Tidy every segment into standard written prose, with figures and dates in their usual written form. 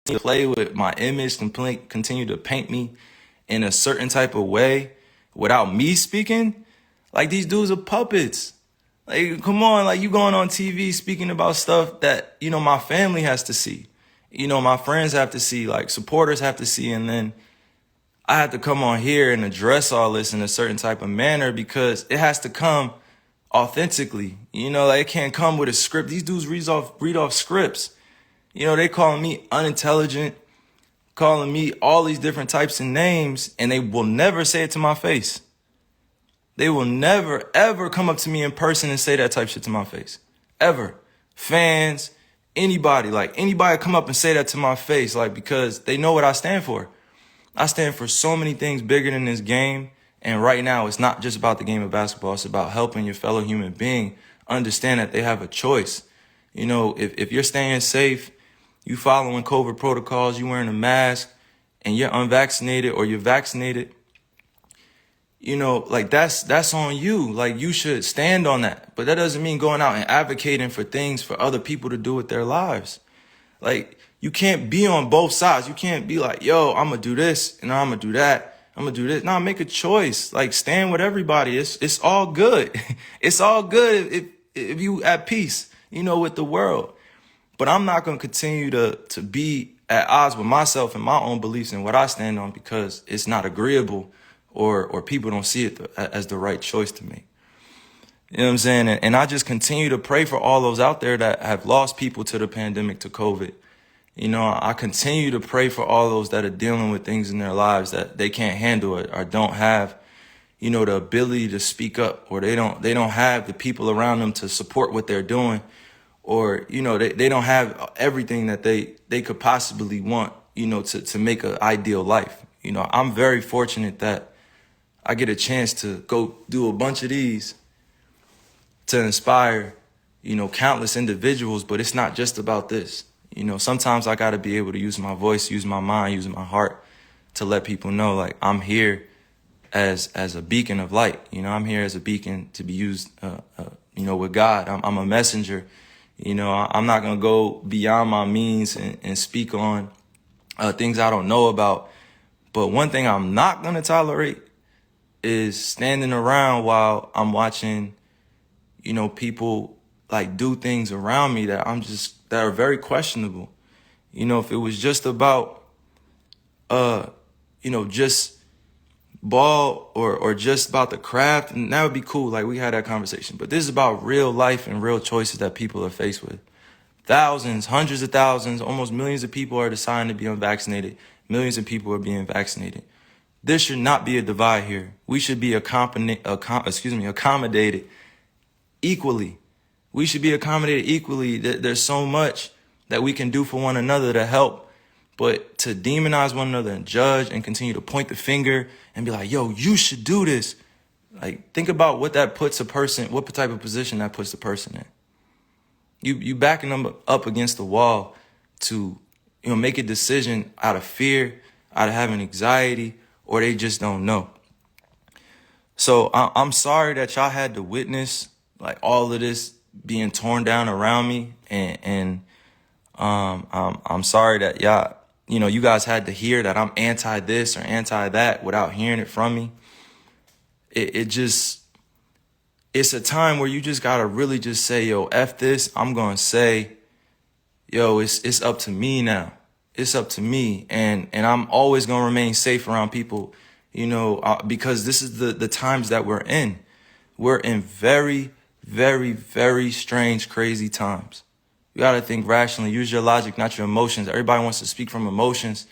to play with my image, continue to paint me in a certain type of way without me speaking. Like, these dudes are puppets. Like, come on, like, you going on TV speaking about stuff that, my family has to see. My friends have to see, like, supporters have to see, and then I have to come on here and address all this in a certain type of manner because it has to come authentically. Like, it can't come with a script. These dudes read off scripts. They calling me unintelligent, calling me all these different types of names, and they will never say it to my face. They will never, ever come up to me in person and say that type shit to my face. Ever. Fans, anybody come up and say that to my face, like, because they know what I stand for. I stand for so many things bigger than this game. And right now, it's not just about the game of basketball. It's about helping your fellow human being understand that they have a choice. If you're staying safe, you following COVID protocols, you wearing a mask, and you're unvaccinated or you're vaccinated, like, that's on you. Like, you should stand on that. But that doesn't mean going out and advocating for things for other people to do with their lives. Like, you can't be on both sides. You can't be like, yo, I'm going to do this and I'm going to do that. I'm going to do this. No, make a choice. Like, stand with everybody. It's all good. It's all good if you at peace, with the world. But I'm not going to continue to be at odds with myself and my own beliefs and what I stand on because it's not agreeable or people don't see it as the right choice to make. You know what I'm saying? And I just continue to pray for all those out there that have lost people to the pandemic, to COVID. I continue to pray for all those that are dealing with things in their lives that they can't handle it or don't have, the ability to speak up, or they don't have the people around them to support what they're doing, or, they don't have everything that they could possibly want, to make an ideal life. I'm very fortunate that I get a chance to go do a bunch of these to inspire, countless individuals, but it's not just about this. Sometimes I got to be able to use my voice, use my mind, use my heart to let people know, like, I'm here as a beacon of light. I'm here as a beacon to be used, with God. I'm a messenger. I'm not going to go beyond my means and speak on things I don't know about. But one thing I'm not going to tolerate is standing around while I'm watching, people like do things around me that are very questionable. If it was just about, just ball or just about the craft, and that would be cool. Like, we had that conversation. But this is about real life and real choices that people are faced with. Thousands, hundreds of thousands, almost millions of people are deciding to be unvaccinated. Millions of people are being vaccinated. There should not be a divide here. We should be accommodated equally. We should be accommodated equally. There's so much that we can do for one another to help, but to demonize one another and judge and continue to point the finger and be like, yo, you should do this. Like, think about what that puts a person, what type of position that puts the person in. You backing them up against the wall to, make a decision out of fear, out of having anxiety, or they just don't know. So I'm sorry that y'all had to witness, like, all of this being torn down around me, and I'm sorry that y'all, you guys had to hear that I'm anti this or anti that without hearing it from me. It's a time where you just gotta really just say, yo, F this. I'm gonna say, yo, it's up to me now. It's up to me, and I'm always gonna remain safe around people, because this is the times that we're in. We're in very, very, very strange, crazy times. You got to think rationally. Use your logic, not your emotions. Everybody wants to speak from emotions.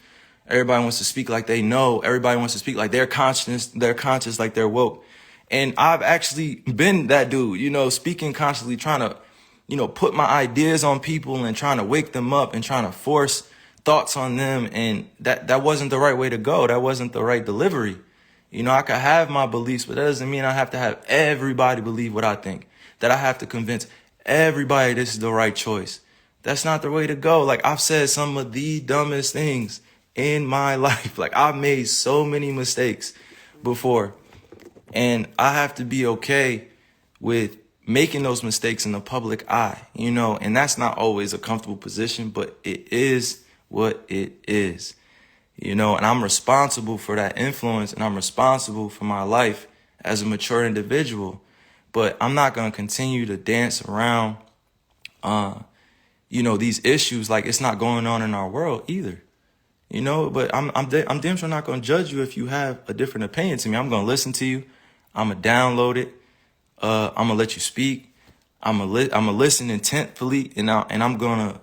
Everybody wants to speak like they know. Everybody wants to speak like they're conscious, like they're woke. And I've actually been that dude, speaking constantly, trying to, put my ideas on people and trying to wake them up and trying to force thoughts on them. And that wasn't the right way to go. That wasn't the right delivery. I could have my beliefs, but that doesn't mean I have to have everybody believe what I think, that I have to convince everybody this is the right choice. That's not the way to go. Like, I've said some of the dumbest things in my life. Like, I've made so many mistakes before, and I have to be okay with making those mistakes in the public eye, and that's not always a comfortable position, but it is what it is, you know, and I'm responsible for that influence, and I'm responsible for my life as a mature individual. But I'm not going to continue to dance around, you know, these issues like it's not going on in our world either. You know, but I'm damn sure not going to judge you if you have a different opinion to me. I'm going to listen to you. I'm going to download it. I'm going to let you speak. I'm going to listen intentfully, and I'm going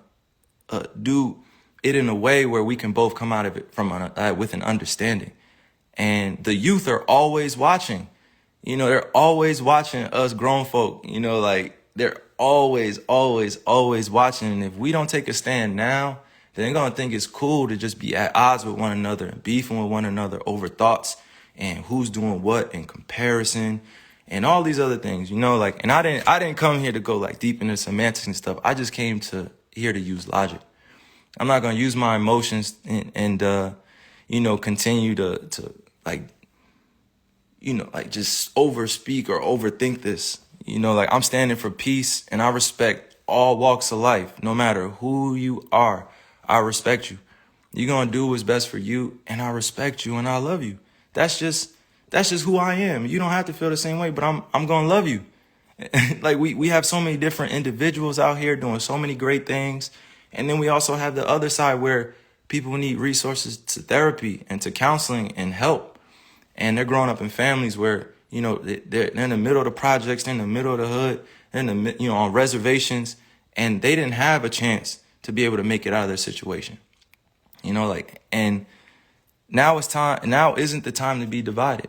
to do it in a way where we can both come out of it with an understanding. And the youth are always watching. You know, they're always watching us grown folk. You know, like they're always, always, always watching. And if we don't take a stand now, then they're gonna think it's cool to just be at odds with one another and beefing with one another over thoughts and who's doing what in comparison and all these other things. You know, like, and I didn't come here to go like deep into semantics and stuff. I just came here to use logic. I'm not gonna use my emotions and you know, continue to like, you know, like just overspeak or overthink this. You know, like I'm standing for peace, and I respect all walks of life, no matter who you are. I respect you. You're gonna do what's best for you, and I respect you and I love you. That's just who I am. You don't have to feel the same way, but I'm gonna love you. Like we have so many different individuals out here doing so many great things. And then we also have the other side where people need resources to therapy and to counseling and help. And they're growing up in families where, you know, they're in the middle of the projects, they're in the middle of the hood, they're in the, you know, on reservations, and they didn't have a chance to be able to make it out of their situation. You know, like, and now isn't the time to be divided.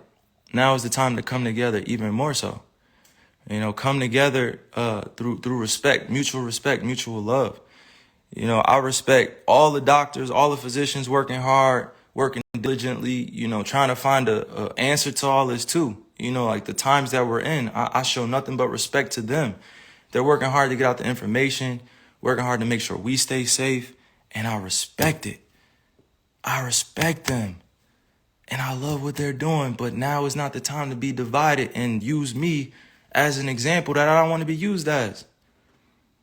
Now is the time to come together even more so. You know, come together through respect, mutual love. You know, I respect all the doctors, all the physicians working hard, working diligently, you know, trying to find a answer to all this too. You know, like the times that we're in, I show nothing but respect to them. They're working hard to get out the information, working hard to make sure we stay safe, and I respect it. I respect them, and I love what they're doing, but now is not the time to be divided and use me as an example that I don't want to be used as.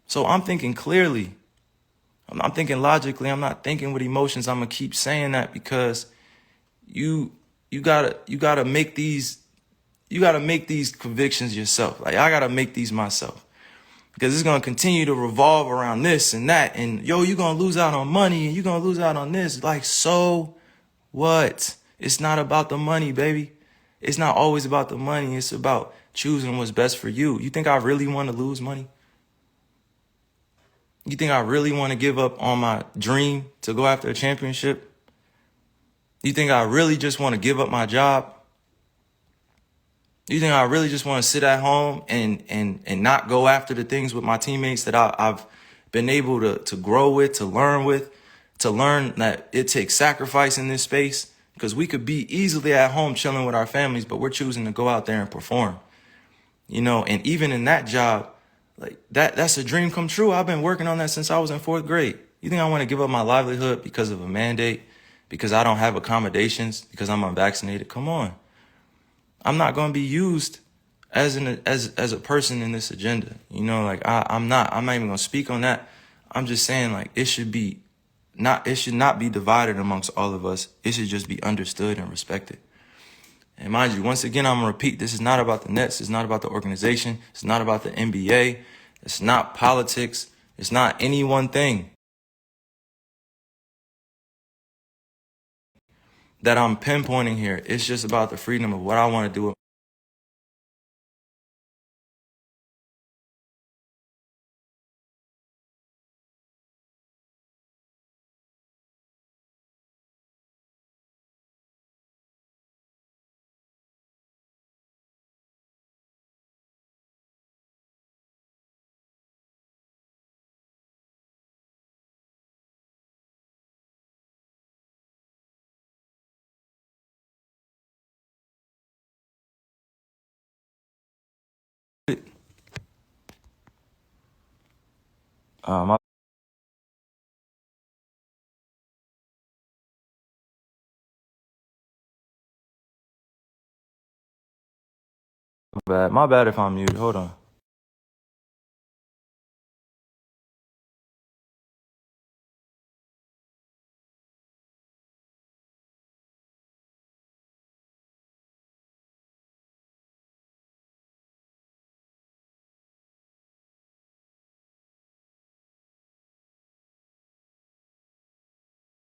So I'm thinking clearly. I'm thinking logically. I'm not thinking with emotions. I'm gonna keep saying that because you gotta make these convictions yourself. Like I gotta make these myself, because it's gonna continue to revolve around this and that. And yo, you're gonna lose out on money and you're gonna lose out on this. Like, so what? It's not about the money, baby. It's not always about the money. It's about choosing what's best for you. You think I really want to lose money? You think I really want to give up on my dream to go after a championship? You think I really just want to give up my job? You think I really just want to sit at home and not go after the things with my teammates that I've been able to grow with, to learn that it takes sacrifice in this space? Because we could be easily at home chilling with our families, but we're choosing to go out there and perform. You know, and even in that job, like that's a dream come true. I've been working on that since I was in 4th grade. You think I want to give up my livelihood because of a mandate, because I don't have accommodations, because I'm unvaccinated? Come on. I'm not going to be used as a person in this agenda. You know, like I'm not even going to speak on that. I'm just saying, like, it should not be divided amongst all of us. It should just be understood and respected. And mind you, once again, I'm going to repeat, this is not about the Nets. It's not about the organization. It's not about the NBA. It's not politics. It's not any one thing that I'm pinpointing here. It's just about the freedom of what I want to do. My bad. My bad if I'm muted. Hold on.